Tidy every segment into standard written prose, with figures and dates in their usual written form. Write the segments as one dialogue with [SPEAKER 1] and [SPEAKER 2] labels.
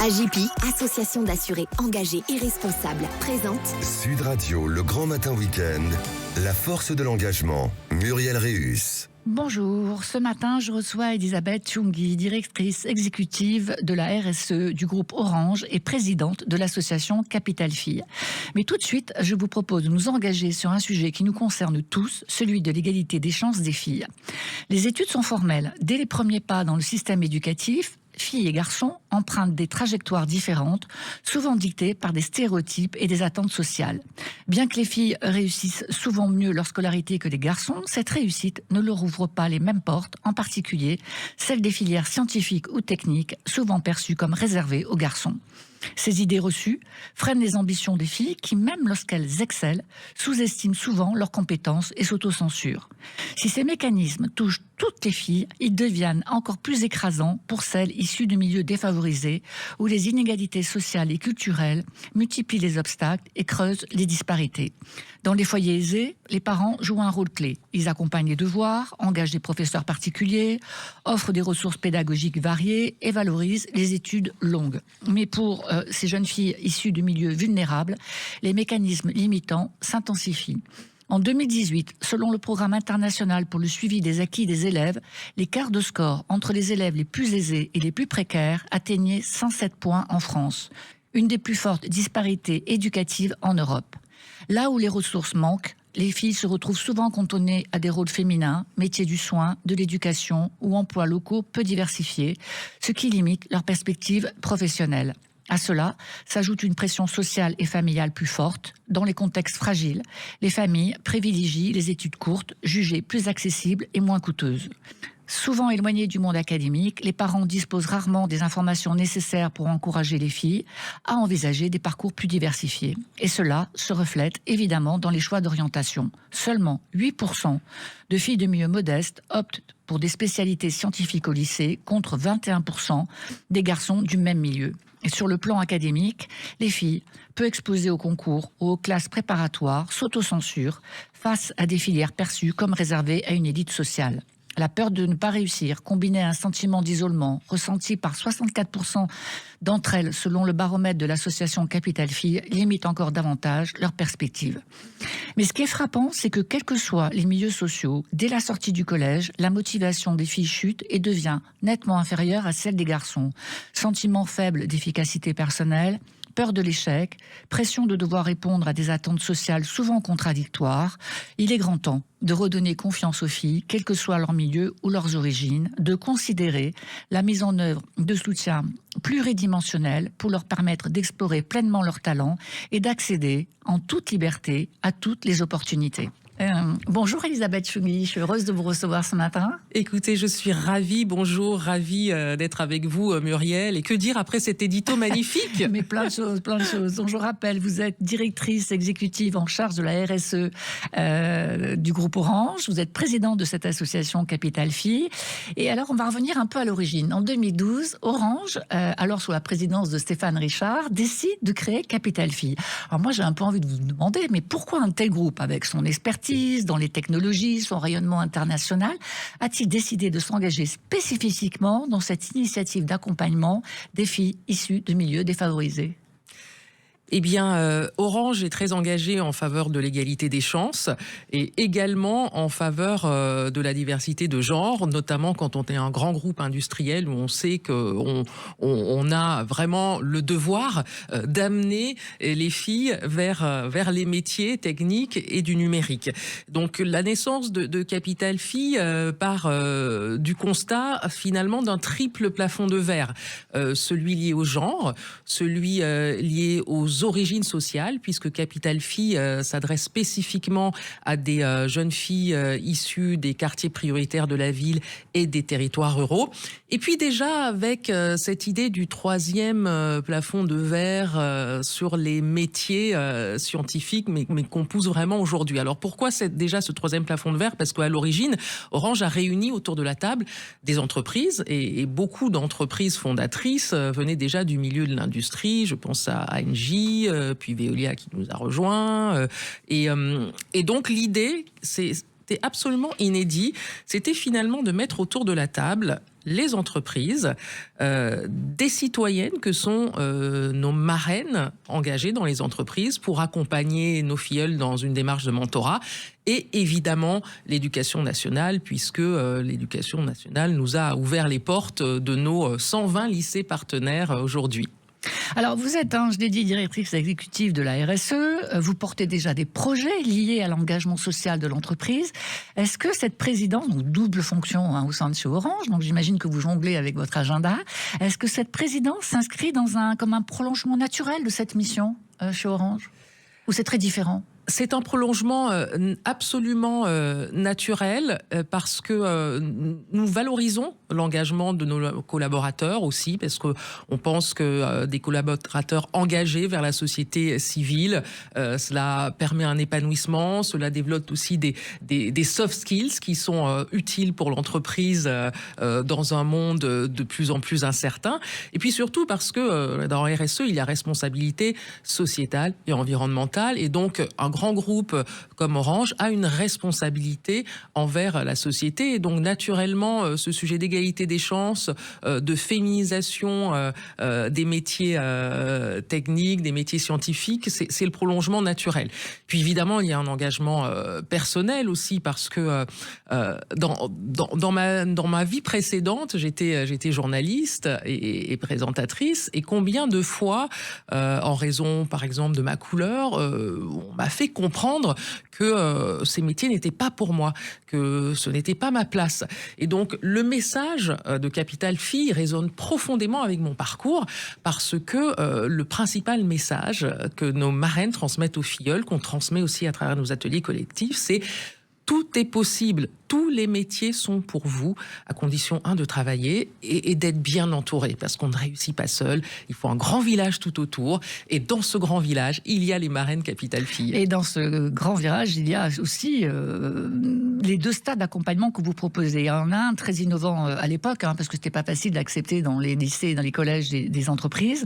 [SPEAKER 1] AJPI, association d'assurés engagés et responsables, présente
[SPEAKER 2] Sud Radio, le grand matin week-end, la force de l'engagement, Muriel Réus.
[SPEAKER 3] Bonjour, ce matin je reçois Elisabeth Chungui, directrice exécutive de la RSE du groupe Orange et présidente de l'association Capital Filles. Mais tout de suite, je vous propose de nous engager sur un sujet qui nous concerne tous, celui de l'égalité des chances des filles. Les études sont formelles. Dès les premiers pas dans le système éducatif, filles et garçons empruntent des trajectoires différentes, souvent dictées par des stéréotypes et des attentes sociales. Bien que les filles réussissent souvent mieux leur scolarité que les garçons, cette réussite ne leur ouvre pas les mêmes portes, en particulier celle des filières scientifiques ou techniques, souvent perçues comme réservées aux garçons. Ces idées reçues freinent les ambitions des filles qui, même lorsqu'elles excellent, sous-estiment souvent leurs compétences et s'autocensurent. Si ces mécanismes touchent toutes les filles, ils deviennent encore plus écrasants pour celles issues de milieux défavorisés où les inégalités sociales et culturelles multiplient les obstacles et creusent les disparités. Dans les foyers aisés, les parents jouent un rôle clé. Ils accompagnent les devoirs, engagent des professeurs particuliers, offrent des ressources pédagogiques variées et valorisent les études longues. Mais pour ces jeunes filles issues de milieux vulnérables, les mécanismes limitants s'intensifient. En 2018, selon le programme international pour le suivi des acquis des élèves, l'écart de score entre les élèves les plus aisés et les plus précaires atteignait 107 points en France, une des plus fortes disparités éducatives en Europe. Là où les ressources manquent, les filles se retrouvent souvent cantonnées à des rôles féminins, métiers du soin, de l'éducation ou emplois locaux peu diversifiés, ce qui limite leurs perspectives professionnelles. À cela s'ajoute une pression sociale et familiale plus forte. Dans les contextes fragiles, les familles privilégient les études courtes, jugées plus accessibles et moins coûteuses. Souvent éloignés du monde académique, les parents disposent rarement des informations nécessaires pour encourager les filles à envisager des parcours plus diversifiés. Et cela se reflète évidemment dans les choix d'orientation. Seulement 8% de filles de milieux modestes optent pour des spécialités scientifiques au lycée, contre 21% des garçons du même milieu. Et sur le plan académique, les filles, peu exposées aux concours ou aux classes préparatoires, s'autocensurent face à des filières perçues comme réservées à une élite sociale. La peur de ne pas réussir, combinée à un sentiment d'isolement, ressenti par 64% d'entre elles selon le baromètre de l'association Capital Filles, limite encore davantage leurs perspectives. Mais ce qui est frappant, c'est que quels que soient les milieux sociaux, dès la sortie du collège, la motivation des filles chute et devient nettement inférieure à celle des garçons. Sentiment faible d'efficacité personnelle, peur de l'échec, pression de devoir répondre à des attentes sociales souvent contradictoires. Il est grand temps de redonner confiance aux filles, quel que soit leur milieu ou leurs origines, de considérer la mise en œuvre de soutien pluridimensionnel pour leur permettre d'explorer pleinement leurs talents et d'accéder en toute liberté à toutes les opportunités. Bonjour Elisabeth Chungui, je suis heureuse de vous recevoir ce matin.
[SPEAKER 4] Écoutez, je suis ravie, bonjour, ravie d'être avec vous Muriel. Et que dire après cet édito magnifique?
[SPEAKER 3] Mais plein de choses, plein de choses. Donc je rappelle, vous êtes directrice exécutive en charge de la RSE du groupe Orange, vous êtes présidente de cette association Capital Filles. Et alors on va revenir un peu à l'origine. En 2012, Orange, alors sous la présidence de Stéphane Richard, décide de créer Capital Filles. Alors moi j'ai un peu envie de vous demander, mais pourquoi un tel groupe avec son expertise dans les technologies, son rayonnement international, a-t-il décidé de s'engager spécifiquement dans cette initiative d'accompagnement des filles issues de milieux défavorisés ?
[SPEAKER 4] Eh bien, Orange est très engagé en faveur de l'égalité des chances et également en faveur de la diversité de genre, notamment quand on est un grand groupe industriel où on sait qu'on a vraiment le devoir d'amener les filles vers les métiers techniques et du numérique. Donc, la naissance de Capital Filles part du constat finalement d'un triple plafond de verre. Celui lié au genre, celui lié aux origines sociales, puisque Capital Filles s'adresse spécifiquement à des jeunes filles issues des quartiers prioritaires de la ville et des territoires ruraux. Et puis déjà avec cette idée du troisième plafond de verre sur les métiers scientifiques, mais qu'on pousse vraiment aujourd'hui. Alors pourquoi c'est déjà ce troisième plafond de verre? Parce qu'à l'origine, Orange a réuni autour de la table des entreprises et beaucoup d'entreprises fondatrices venaient déjà du milieu de l'industrie. Je pense à ANJ, puis Veolia qui nous a rejoints. Et donc l'idée, c'était absolument inédit, c'était finalement de mettre autour de la table les entreprises, des citoyennes que sont nos marraines engagées dans les entreprises pour accompagner nos filleuls dans une démarche de mentorat, et évidemment l'éducation nationale, puisque l'éducation nationale nous a ouvert les portes de nos 120 lycées partenaires aujourd'hui.
[SPEAKER 3] Alors, vous êtes, je l'ai dit, directrice exécutive de la RSE. Vous portez déjà des projets liés à l'engagement social de l'entreprise. Est-ce que cette présidence, donc double fonction au sein de chez Orange, donc j'imagine que vous jonglez avec votre agenda, est-ce que cette présidence s'inscrit comme un prolongement naturel de cette mission chez Orange? Ou c'est très différent?
[SPEAKER 4] C'est un prolongement absolument naturel parce que nous valorisons l'engagement de nos collaborateurs aussi, parce qu'on pense que des collaborateurs engagés vers la société civile, cela permet un épanouissement, cela développe aussi des soft skills qui sont utiles pour l'entreprise dans un monde de plus en plus incertain. Et puis surtout parce que dans RSE, il y a responsabilité sociétale et environnementale, et donc un grand groupe comme Orange a une responsabilité envers la société. Et donc, naturellement, ce sujet d'égalité des chances, de féminisation des métiers techniques, des métiers scientifiques, c'est le prolongement naturel. Puis, évidemment, il y a un engagement personnel aussi, parce que dans ma vie précédente, j'étais journaliste et présentatrice, et combien de fois, en raison, par exemple, de ma couleur, on m'a fait comprendre que ces métiers n'étaient pas pour moi, que ce n'était pas ma place. Et donc, le message de Capital Fille résonne profondément avec mon parcours, parce que le principal message que nos marraines transmettent aux filleuls, qu'on transmet aussi à travers nos ateliers collectifs, c'est: tout est possible, tous les métiers sont pour vous, à condition, de travailler et d'être bien entouré, parce qu'on ne réussit pas seul, il faut un grand village tout autour, et dans ce grand village, il y a les marraines Capital Fille.
[SPEAKER 3] Et dans ce grand village, il y a aussi les deux stades d'accompagnement que vous proposez. Il y en a un très innovant à l'époque, parce que c'était pas facile d'accepter dans les lycées, dans les collèges des entreprises.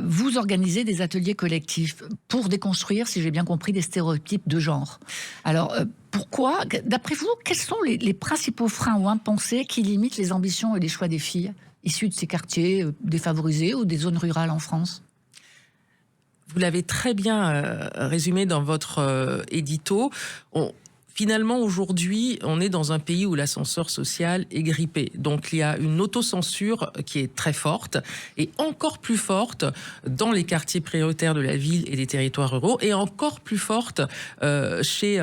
[SPEAKER 3] Vous organisez des ateliers collectifs pour déconstruire, si j'ai bien compris, des stéréotypes de genre. Alors, pourquoi, d'après vous, quels sont les principaux freins ou impensés qui limitent les ambitions et les choix des filles issues de ces quartiers défavorisés ou des zones rurales en France?
[SPEAKER 4] Vous l'avez très bien résumé dans votre édito. Finalement, aujourd'hui, on est dans un pays où l'ascenseur social est grippé. Donc, il y a une autocensure qui est très forte, et encore plus forte dans les quartiers prioritaires de la ville et des territoires ruraux, et encore plus forte chez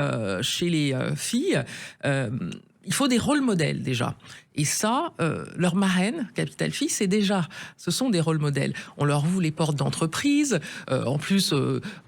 [SPEAKER 4] les filles. Il faut des rôles modèles déjà. Et ça, leur marraine, Capital Fille, ce sont des rôles modèles. On leur ouvre les portes d'entreprise. En plus,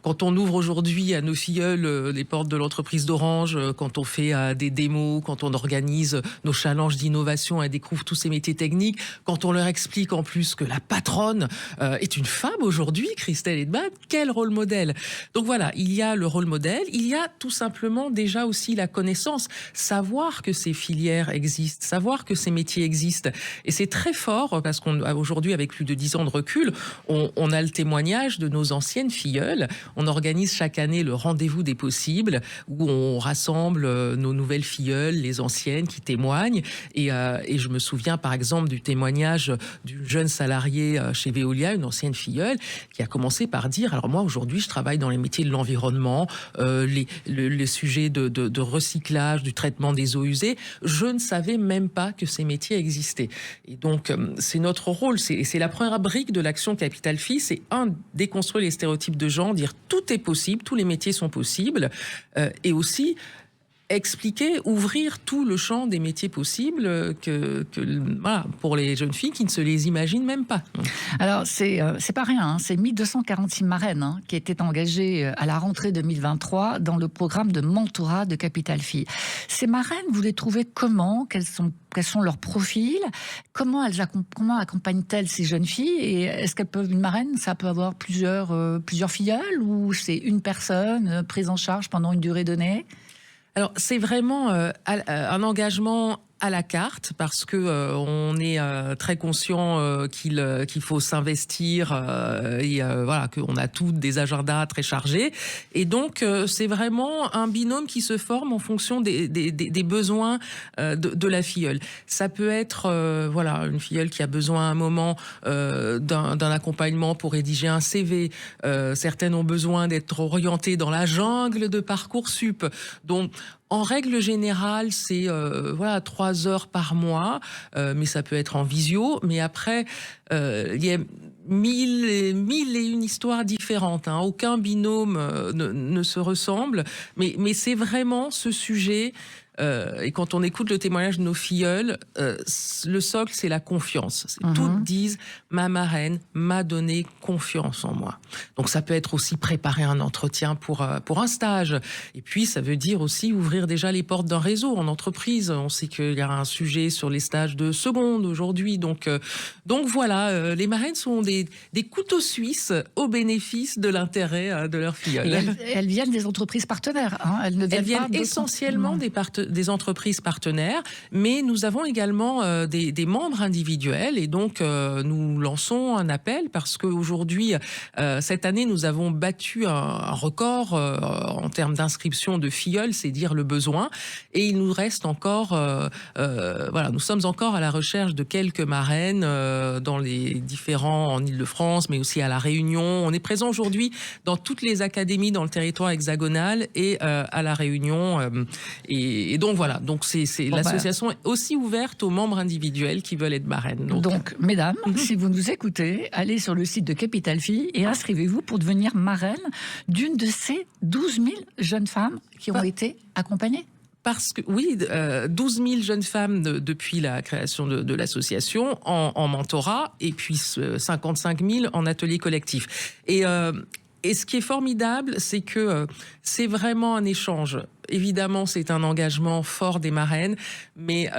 [SPEAKER 4] quand on ouvre aujourd'hui à nos filleuls les portes de l'entreprise d'Orange, quand on fait des démos, quand on organise nos challenges d'innovation et découvre tous ces métiers techniques, quand on leur explique en plus que la patronne est une femme aujourd'hui, Christelle Edman, quel rôle modèle! Donc voilà, il y a le rôle modèle, il y a tout simplement déjà aussi la connaissance, savoir que ces filières existent, savoir que ces métiers existent. Et c'est très fort, parce qu'aujourd'hui, avec plus de 10 ans de recul, on a le témoignage de nos anciennes filleules. On organise chaque année le rendez-vous des possibles, où on rassemble nos nouvelles filleules, les anciennes qui témoignent. Et je me souviens par exemple du témoignage d'une jeune salariée chez Veolia, une ancienne filleule, qui a commencé par dire: alors moi aujourd'hui je travaille dans les métiers de l'environnement, les sujets de recyclage, du traitement des eaux usées. Je ne savais même pas que ces métiers existaient. Et donc, c'est notre rôle, c'est la première brique de l'action Capital Fille, c'est déconstruire les stéréotypes de genre, dire tout est possible, tous les métiers sont possibles, et aussi expliquer, ouvrir tout le champ des métiers possibles voilà, pour les jeunes filles qui ne se les imaginent même pas.
[SPEAKER 3] Alors, c'est pas rien, c'est 1246 marraines qui étaient engagées à la rentrée 2023 dans le programme de mentorat de Capital Fille. Ces marraines, vous les trouvez comment? Quels sont leurs profils? Comment accompagnent-elles ces jeunes filles? Et est-ce qu'elles peuvent, une marraine, ça peut avoir plusieurs filleuls, ou c'est une personne prise en charge pendant une durée donnée?
[SPEAKER 4] Alors, c'est vraiment un engagement à la carte parce que on est très conscient qu'il faut s'investir et voilà, qu'on a tous des agendas très chargés. Et donc, c'est vraiment un binôme qui se forme en fonction des besoins de la filleule. Ça peut être voilà, une filleule qui a besoin à un moment d'un accompagnement pour rédiger un CV. Certaines ont besoin d'être orientées dans la jungle de Parcoursup. Donc, en règle générale, c'est voilà 3 heures par mois, mais ça peut être en visio. Mais après, il y a mille et une histoires différentes. Hein. Aucun binôme ne se ressemble, mais c'est vraiment ce sujet. Et quand on écoute le témoignage de nos filleuls, le socle, c'est la confiance. Toutes disent « ma marraine m'a donné confiance en moi ». Donc ça peut être aussi préparer un entretien pour un stage. Et puis ça veut dire aussi ouvrir déjà les portes d'un réseau en entreprise. On sait qu'il y a un sujet sur les stages de seconde aujourd'hui. Donc voilà, les marraines sont des couteaux suisses au bénéfice de l'intérêt de leurs filleuls.
[SPEAKER 3] Elles viennent des entreprises partenaires. Hein. Elles
[SPEAKER 4] viennent essentiellement des entreprises partenaires, mais nous avons également des membres individuels et donc nous lançons un appel parce qu'aujourd'hui, cette année, nous avons battu un record en termes d'inscription de filleuls, c'est dire le besoin, et il nous reste encore, voilà, nous sommes encore à la recherche de quelques marraines dans les différents, en Île-de-France, mais aussi à La Réunion. On est présent aujourd'hui dans toutes les académies dans le territoire hexagonal et à La Réunion. Et donc voilà, donc l'association est aussi ouverte aux membres individuels qui veulent être marraines.
[SPEAKER 3] Donc mesdames, si vous nous écoutez, allez sur le site de Capital Fille et inscrivez-vous pour devenir marraine d'une de ces 12 000 jeunes femmes qui ont été accompagnées.
[SPEAKER 4] Parce que oui, 12 000 jeunes femmes depuis la création de l'association en mentorat et puis 55 000 en atelier collectif. Et ce qui est formidable, c'est que c'est vraiment un échange. Évidemment, c'est un engagement fort des marraines, mais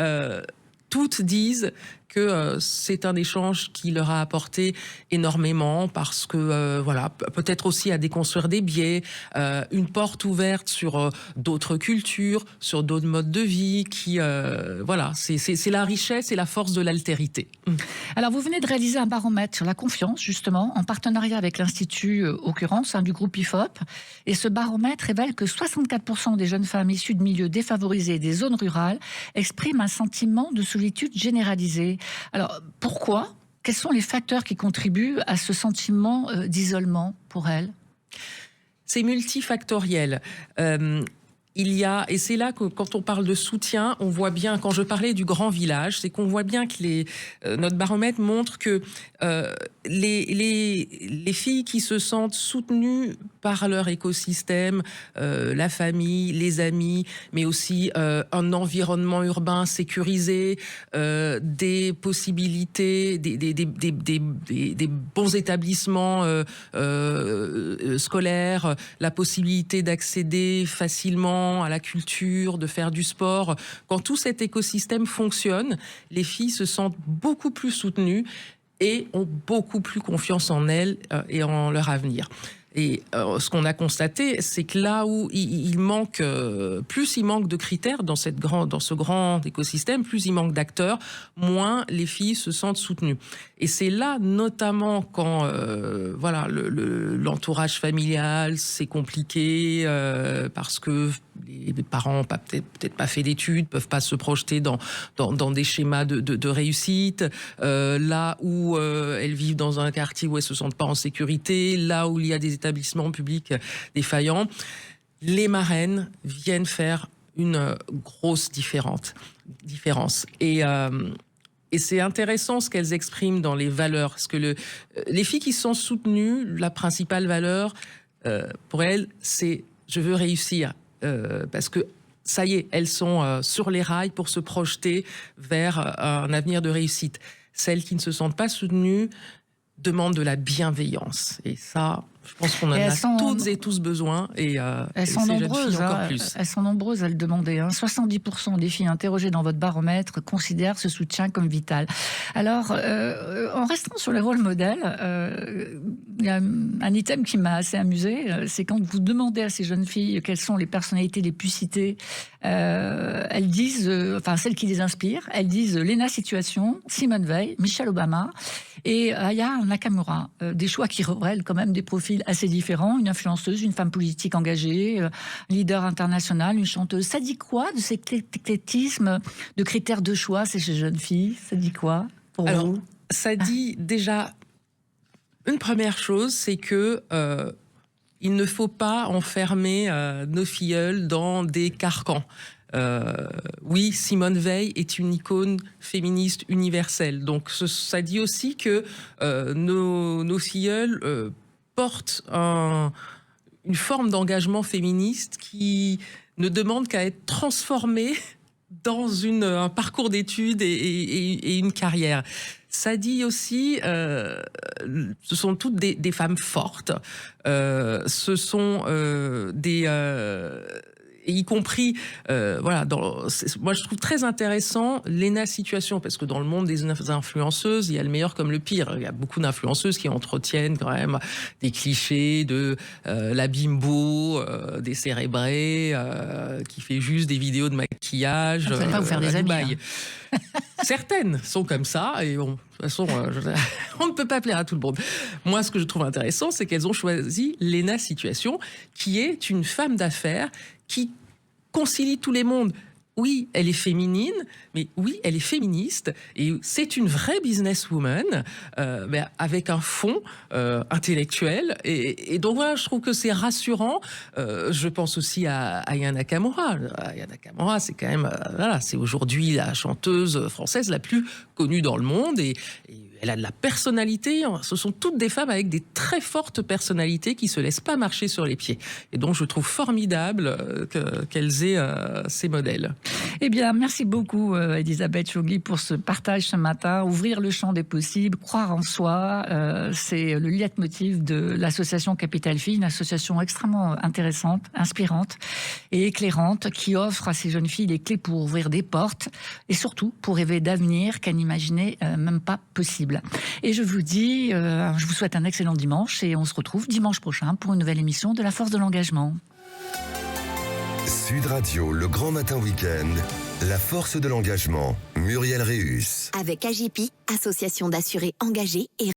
[SPEAKER 4] toutes disent que c'est un échange qui leur a apporté énormément parce que, voilà, peut-être aussi à déconstruire des biais, une porte ouverte sur d'autres cultures, sur d'autres modes de vie qui, voilà, c'est la richesse et la force de l'altérité.
[SPEAKER 3] Alors, vous venez de réaliser un baromètre sur la confiance, justement, en partenariat avec l'Institut Occurrence, du groupe IFOP. Et ce baromètre révèle que 64% des jeunes femmes issues de milieux défavorisés et des zones rurales expriment un sentiment de solitude généralisée. Alors, pourquoi ? Quels sont les facteurs qui contribuent à ce sentiment d'isolement pour elles ?
[SPEAKER 4] C'est multifactoriel. Il y a, et c'est là que quand on parle de soutien, on voit bien, quand je parlais du grand village, c'est qu'on voit bien que notre baromètre montre que les filles qui se sentent soutenues par leur écosystème, la famille, les amis, mais aussi un environnement urbain sécurisé, des possibilités, des bons établissements scolaires, la possibilité d'accéder facilement à la culture, de faire du sport. Quand tout cet écosystème fonctionne, les filles se sentent beaucoup plus soutenues et ont beaucoup plus confiance en elles et en leur avenir. Et ce qu'on a constaté, c'est que là où il manque, plus il manque de critères dans ce grand écosystème, plus il manque d'acteurs, moins les filles se sentent soutenues. Et c'est là, notamment, quand voilà, l'entourage familial, c'est compliqué parce que les parents n'ont peut-être pas fait d'études, peuvent pas se projeter dans des schémas de réussite. Là où elles vivent dans un quartier où elles se sentent pas en sécurité, là où il y a des établissements publics défaillants, les marraines viennent faire une grosse différence. Et c'est intéressant ce qu'elles expriment dans les valeurs. Parce que les filles qui sont soutenues, la principale valeur pour elles, c'est « je veux réussir ». Parce que ça y est, elles sont sur les rails pour se projeter vers un avenir de réussite. Celles qui ne se sentent pas soutenues, demandent de la bienveillance. Et ça, je pense qu'on en
[SPEAKER 3] Et
[SPEAKER 4] a
[SPEAKER 3] elles sont-
[SPEAKER 4] toutes et tous besoin. Et
[SPEAKER 3] Elles sont
[SPEAKER 4] ces jeunes
[SPEAKER 3] nombreuses,
[SPEAKER 4] filles encore
[SPEAKER 3] hein.
[SPEAKER 4] plus.
[SPEAKER 3] Elles sont nombreuses à le demander. 70% des filles interrogées dans votre baromètre considèrent ce soutien comme vital. Alors, en restant sur les rôles modèles, il y a un item qui m'a assez amusé, c'est quand vous demandez à ces jeunes filles quelles sont les personnalités les plus citées, elles disent, enfin celles qui les inspirent, elles disent Lena Situation, Simone Veil, Michelle Obama et Aya Nakamura. Des choix qui révèlent quand même des profils assez différents, une influenceuse, une femme politique engagée, leader international, une chanteuse. Ça dit quoi de cet éclectisme de critères de choix chez ces jeunes filles? Ça dit quoi pour
[SPEAKER 4] Alors,
[SPEAKER 3] vous?
[SPEAKER 4] ça dit déjà une première chose, c'est que il ne faut pas enfermer nos filleules dans des carcans. Oui, Simone Veil est une icône féministe universelle. Donc, ça dit aussi que nos filleules portent une forme d'engagement féministe qui ne demande qu'à être transformée dans un parcours d'études et une carrière. Ça dit aussi, ce sont toutes des femmes fortes, ce sont y compris, voilà, moi je trouve très intéressant Lena Situation, parce que dans le monde des influenceuses, il y a le meilleur comme le pire. Il y a beaucoup d'influenceuses qui entretiennent quand même des clichés de la bimbo, décérébrée, qui fait juste des vidéos de maquillage.
[SPEAKER 3] Vous n'allez pas vous faire des amis.
[SPEAKER 4] Dubaï. Certaines sont comme ça, et bon, de toute façon, on ne peut pas plaire à tout le monde. Moi, ce que je trouve intéressant, c'est qu'elles ont choisi Lena Situation, qui est une femme d'affaires qui concilie tous les mondes. Oui, elle est féminine, mais oui, elle est féministe, et c'est une vraie businesswoman, mais avec un fond intellectuel. Et donc voilà, je trouve que c'est rassurant. Je pense aussi à Aya Nakamura. Aya Nakamura, c'est quand même, voilà, c'est aujourd'hui la chanteuse française la plus connue dans le monde, et elle a de la personnalité. Ce sont toutes des femmes avec des très fortes personnalités qui se laissent pas marcher sur les pieds. Et donc, je trouve formidable qu'elles aient ces modèles.
[SPEAKER 3] Eh bien, merci beaucoup, Elisabeth Chogui, pour ce partage ce matin. Ouvrir le champ des possibles, croire en soi, c'est le leitmotiv de l'association Capital Filles, une association extrêmement intéressante, inspirante et éclairante, qui offre à ces jeunes filles les clés pour ouvrir des portes et surtout pour rêver d'avenir qu'elles n'imaginaient même pas possible. Et je vous dis, je vous souhaite un excellent dimanche et on se retrouve dimanche prochain pour une nouvelle émission de La Force de l'Engagement.
[SPEAKER 2] Sud Radio, le grand matin week-end, la force de l'engagement, Muriel Réus.
[SPEAKER 1] Avec AJP, association d'assurés engagés et